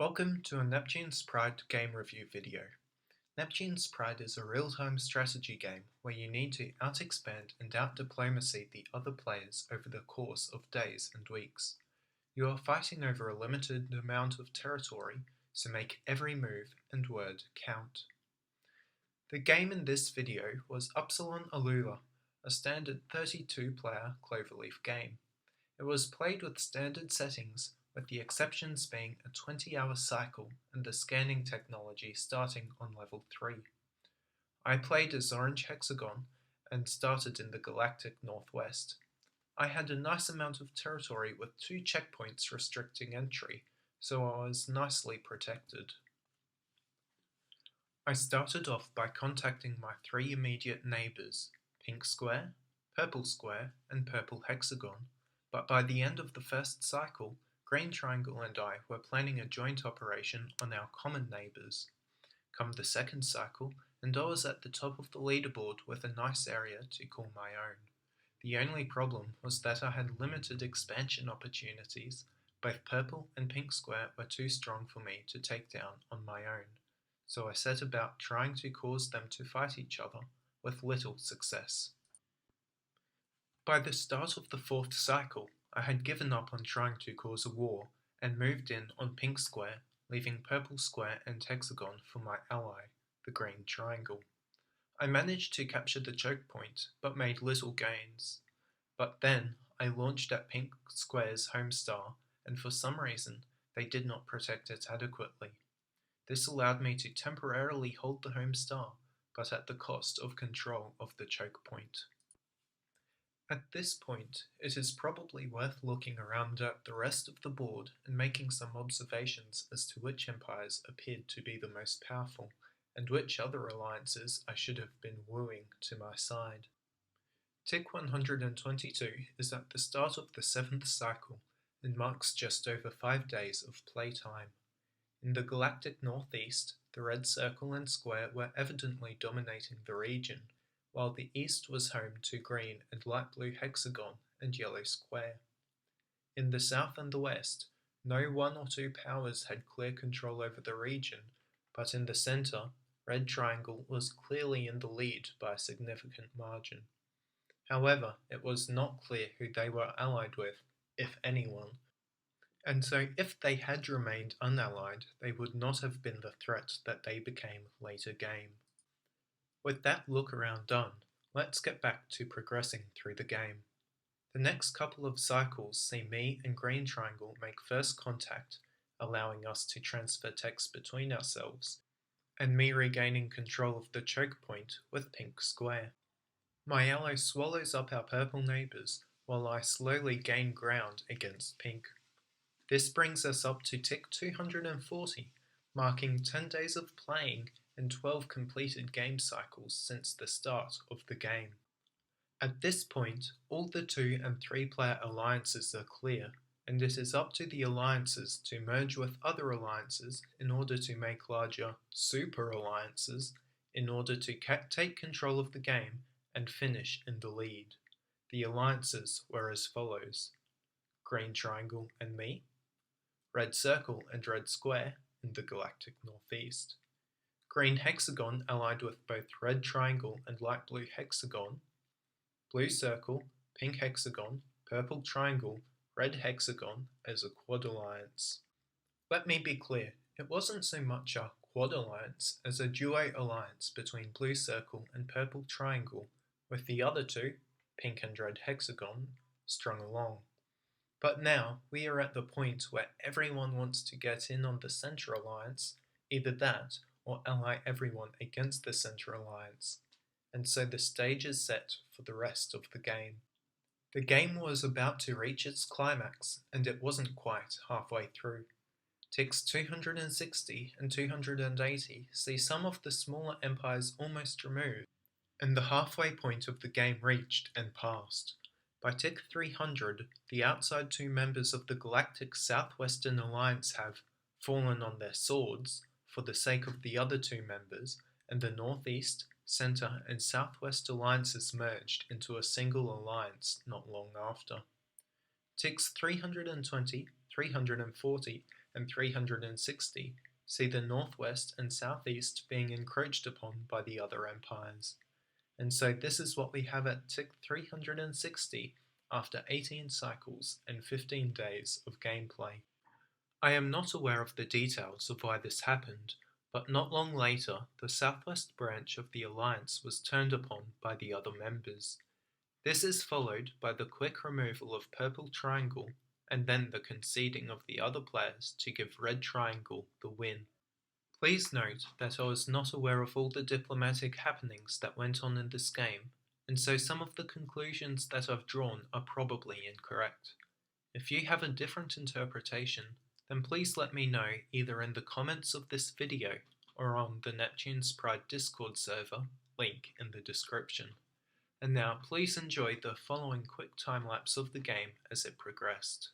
Welcome to a Neptune's Pride game review video. Neptune's Pride is a real-time strategy game where you need to out-expand and out-diplomacy the other players over the course of days and weeks. You are fighting over a limited amount of territory, so make every move and word count. The game in this video was Upsilon Alula, a standard 32-player Cloverleaf game. It was played with standard settings, with the exceptions being a 20-hour cycle and the scanning technology starting on level 3. I played as Orange Hexagon and started in the galactic northwest. I had a nice amount of territory with 2 checkpoints restricting entry, so I was nicely protected. I started off by contacting my 3 immediate neighbours, Pink Square, Purple Square and Purple Hexagon, but by the end of the first cycle, Green Triangle and I were planning a joint operation on our common neighbours. Come the second cycle, and I was at the top of the leaderboard with a nice area to call my own. The only problem was that I had limited expansion opportunities. Both Purple and Pink Square were too strong for me to take down on my own, so I set about trying to cause them to fight each other, with little success. By the start of the 4th cycle, I had given up on trying to cause a war and moved in on Pink Square, leaving Purple Square and Hexagon for my ally, the Green Triangle. I managed to capture the choke point, but made little gains. But then, I launched at Pink Square's home star, and for some reason, they did not protect it adequately. This allowed me to temporarily hold the home star, but at the cost of control of the choke point. At this point, it is probably worth looking around at the rest of the board and making some observations as to which empires appeared to be the most powerful, and which other alliances I should have been wooing to my side. Tick 122 is at the start of the 7th cycle, and marks just over 5 days of playtime. In the galactic northeast, the red circle and square were evidently dominating the region, while the east was home to green and light blue hexagon and yellow square. In the south and the west, no 1 or 2 powers had clear control over the region, but in the centre, Red Triangle was clearly in the lead by a significant margin. However, it was not clear who they were allied with, if anyone, and so if they had remained unallied, they would not have been the threat that they became later game. With that look around done, let's get back to progressing through the game. The next couple of cycles see me and Green Triangle make first contact, allowing us to transfer text between ourselves, and me regaining control of the choke point with Pink Square. My ally swallows up our purple neighbours, while I slowly gain ground against Pink. This brings us up to tick 240, marking 10 days of playing and 12 completed game cycles since the start of the game. At this point, all the 2 and 3 player alliances are clear, and it is up to the alliances to merge with other alliances in order to make larger super alliances in order to take control of the game and finish in the lead. The alliances were as follows: Green Triangle and me, Red Circle and Red Square in the galactic northeast, Green Hexagon allied with both Red Triangle and Light Blue Hexagon, Blue Circle, Pink Hexagon, Purple Triangle, Red Hexagon as a quad alliance. Let me be clear, it wasn't so much a quad alliance as a duo alliance between Blue Circle and Purple Triangle, with the other 2, Pink and Red Hexagon, strung along. But now we are at the point where everyone wants to get in on the Centre Alliance, either that or ally everyone against the Centre Alliance, and so the stage is set for the rest of the game. The game was about to reach its climax, and it wasn't quite halfway through. Ticks 260 and 280 see some of the smaller empires almost removed, and the halfway point of the game reached and passed. By tick 300, the outside 2 members of the Galactic Southwestern Alliance have fallen on their swords for the sake of the other 2 members, and the Northeast, Centre and Southwest alliances merged into a single alliance not long after. Ticks 320, 340, and 360 see the northwest and southeast being encroached upon by the other empires. And so this is what we have at tick 360 after 18 cycles and 15 days of gameplay. I am not aware of the details of why this happened, but not long later the southwest branch of the Alliance was turned upon by the other members. This is followed by the quick removal of Purple Triangle and then the conceding of the other players to give Red Triangle the win. Please note that I was not aware of all the diplomatic happenings that went on in this game, and so some of the conclusions that I've drawn are probably incorrect. If you have a different interpretation, then please let me know either in the comments of this video or on the Neptune's Pride Discord server, link in the description. And now please enjoy the following quick time lapse of the game as it progressed.